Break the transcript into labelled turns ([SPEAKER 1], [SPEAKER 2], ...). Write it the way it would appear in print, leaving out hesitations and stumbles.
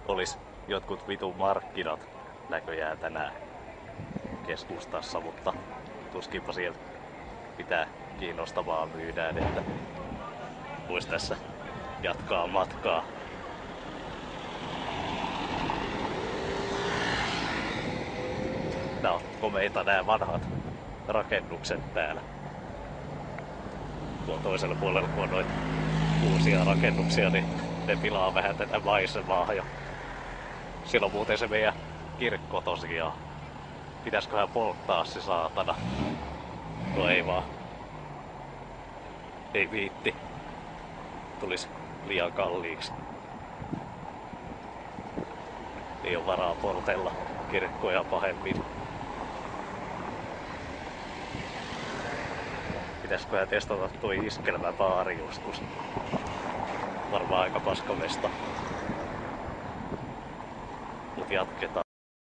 [SPEAKER 1] olis jotkut vitun markkinat näköjään tänään keskustassa, mutta tuskinpa siellä pitää kiinnostavaa myydään, että vois tässä jatkaa matkaa. Nää on komeita nää vanhat rakennukset täällä. Tuolla toisella puolella kun on noita uusia rakennuksia, niin ne pilaa vähän tätä maisemaa. Ja siellä on muuten se meidän kirkko tosiaan. Pitäisköhän polttaa se saatana? No ei vaan. Ei viitti. Tulis liian kalliiksi. Ei oo varaa poltella kirkkoja pahemmin. Pitäisköhän testata tuo iskelmäbaari joskus? Varmaan aika paskamesta. Mut jatketaan.